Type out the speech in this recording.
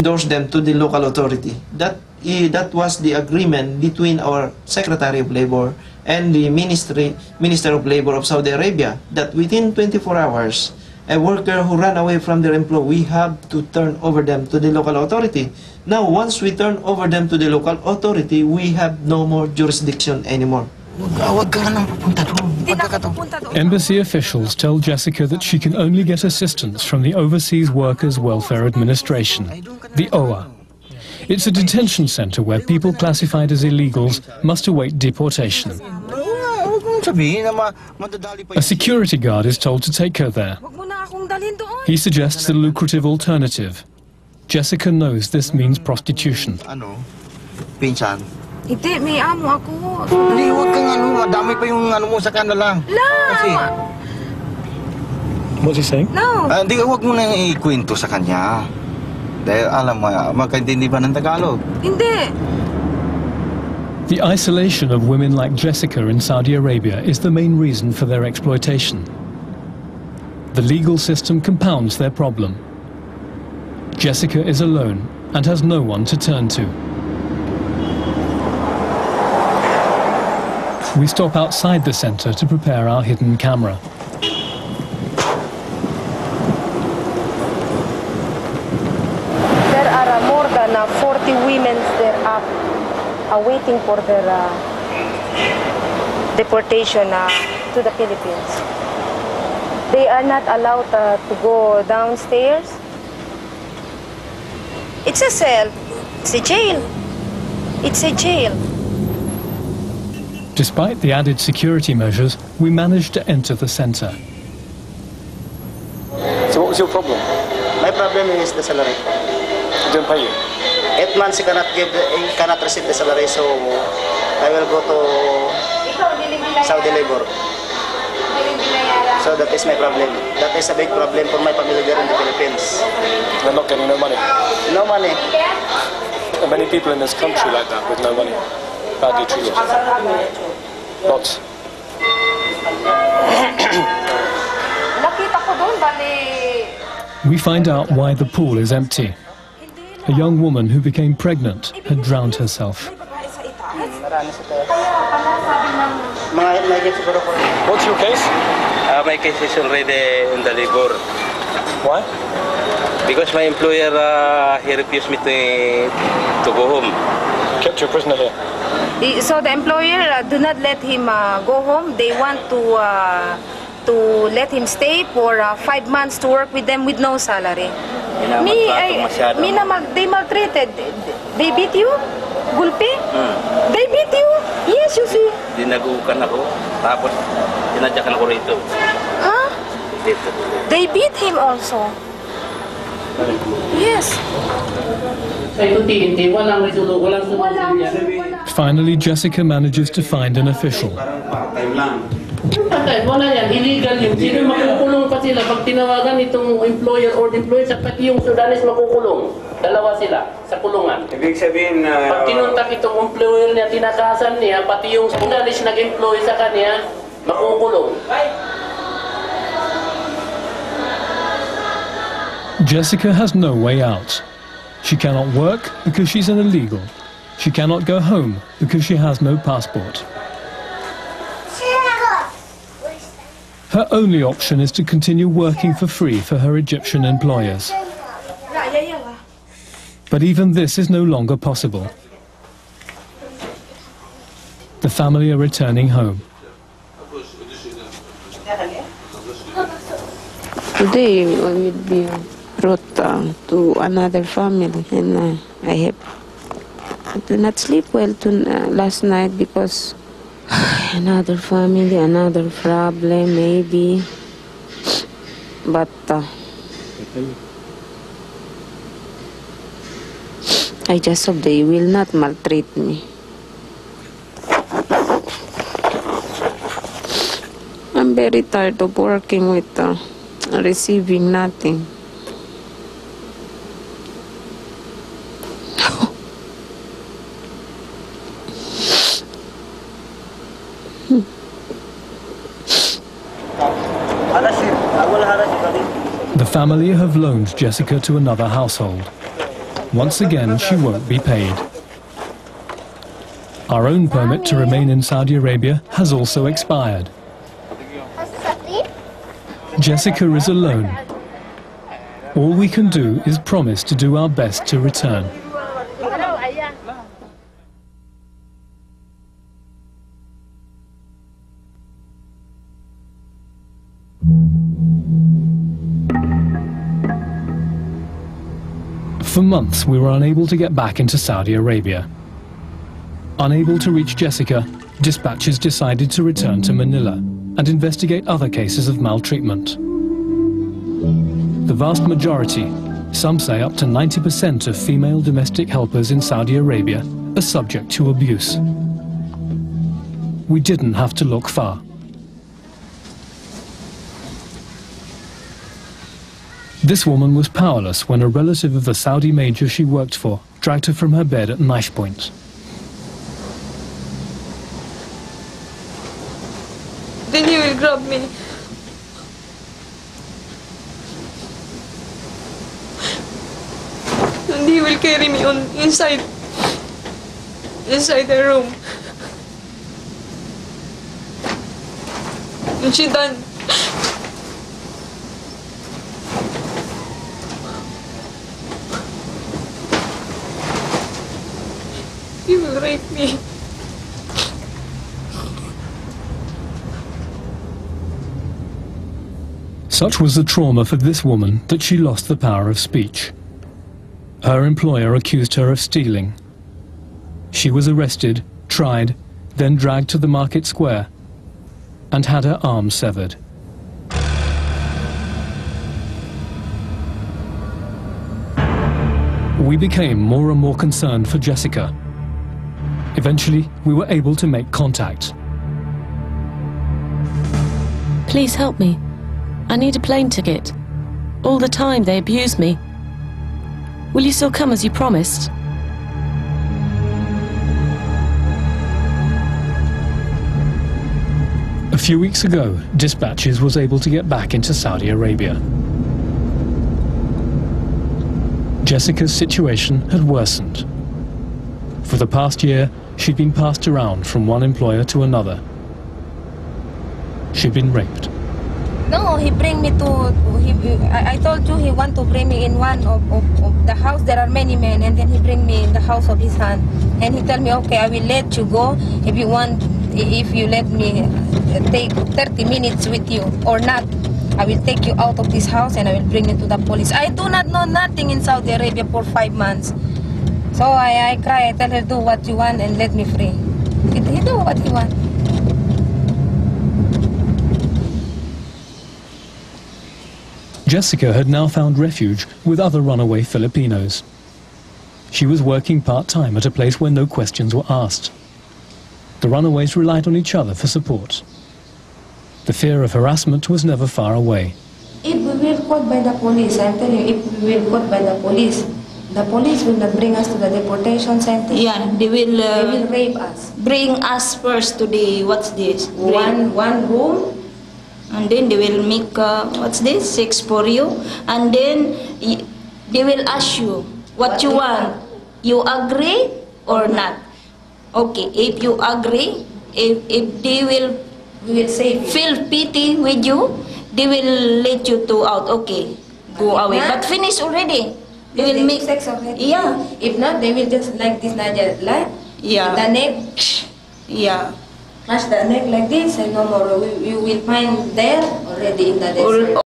endorse them to the local authority. That was the agreement between our Secretary of Labor and the Minister of Labor of Saudi Arabia, that within 24 hours, a worker who ran away from their employer, we have to turn over them to the local authority. Now, once we turn over them to the local authority, we have no more jurisdiction anymore. Embassy officials tell Jessica that she can only get assistance from the Overseas Workers Welfare Administration, the OWA. It's a detention center where people classified as illegals must await deportation. A security guard is told to take her there. He suggests a lucrative alternative. Jessica knows this means prostitution. Hindi, may amo ako. Hindi, huwag kang madami pa yung mo sa kanila. Kasi... What's he saying? No. Hindi, huwag mo nang ikwento sa kanya. Dahil alam mo, magkaintindi ba ng Tagalog? Hindi. The isolation of women like Jessica in Saudi Arabia is the main reason for their exploitation. The legal system compounds their problem. Jessica is alone and has no one to turn to. We stop outside the center to prepare our hidden camera. There are more than 40 women there waiting for their deportation to the Philippines. They are not allowed to go downstairs. It's a cell. It's a jail. It's a jail. Despite the added security measures, we managed to enter the center. So what was your problem? My problem is the salary. They don't pay you? 8 months he cannot receive the salary, so I will go to Saudi labor. So that is my problem. That is a big problem for my family there in the Philippines. They're not getting no money? No money. There are many people in this country like that with no money. Badly treated. Lots. We find out why the pool is empty. A young woman who became pregnant had drowned herself. What's your case? My case is already in the labor. Why? Because my employer, he refused me to go home. Kept you a prisoner here? So the employer do not let him go home. They want to let him stay for 5 months to work with them with no salary. They maltreated. They beat you? Gulpi? They beat you? Yes, you see. Dinagukan ako, tapos dinadyakan ko rito. Huh? Dito. They beat him also. Yes. Finally, Jessica manages to find an official. Wala yan, illegal yun. Sino makukulong pa sila pag tinawagan itong employer or employer sa pati yung Sudanese makukulong. Dalawa sila sa kulungan. Ibig sabihin pag tinuntak itong employer niya, tinakasan niya, pati yung Sudanese nag-employ sa kanya, makukulong. Jessica has no way out. She cannot work because she's an illegal. She cannot go home because she has no passport. Her only option is to continue working for free for her Egyptian employers. But even this is no longer possible. The family are returning home. Today I will be brought to another family, and I did not sleep well last night because another family, another problem maybe, but I just hope they will not maltreat me. I'm very tired of working with receiving nothing. The family have loaned Jessica to another household. Once again, she won't be paid. Our own permit to remain in Saudi Arabia has also expired. Jessica is alone. All we can do is promise to do our best to return. For months, we were unable to get back into Saudi Arabia. Unable to reach Jessica, dispatchers decided to return to Manila and investigate other cases of maltreatment. The vast majority, some say up to 90% of female domestic helpers in Saudi Arabia, are subject to abuse. We didn't have to look far. This woman was powerless when a relative of the Saudi major she worked for dragged her from her bed at knife point. Then he will grab me. And he will carry me on inside the room. And she done. He will rape me. Such was the trauma for this woman that she lost the power of speech. Her employer accused her of stealing. She was arrested, tried, then dragged to the market square and had her arm severed. We became more and more concerned for Jessica. Eventually, we were able to make contact. Please help me. I need a plane ticket. All the time they abuse me. Will you still come as you promised? A few weeks ago, Dispatches was able to get back into Saudi Arabia. Jessica's situation had worsened. For the past year, she'd been passed around from one employer to another. She'd been raped. No, he bring me to, I told you he want to bring me in one of the house. There are many men, and then he bring me in the house of his son. And he tell me, okay, I will let you go if you want, if you let me take 30 minutes with you or not. I will take you out of this house and I will bring you to the police. I do not know nothing in Saudi Arabia for 5 months. So I cry, I tell her, do what you want and let me free. He do what he want. Jessica had now found refuge with other runaway Filipinos. She was working part-time at a place where no questions were asked. The runaways relied on each other for support. The fear of harassment was never far away. If we will caught by the police, I'm telling you, if we will caught by the police will not bring us to the deportation center. Yeah, they will rape us. Bring us first to the, what's this? One room. And then they will make, what's this, sex for you. And then they will ask you what you want. You agree or not? Okay, if you agree, if they will feel pity with you, they will let you two out. Okay, go away. But finish already. They will make sex already. Yeah. If not, they will just like this, Nadia, like the neck. Yeah. Touch the neck like this, and no more. You will find there already in the desert.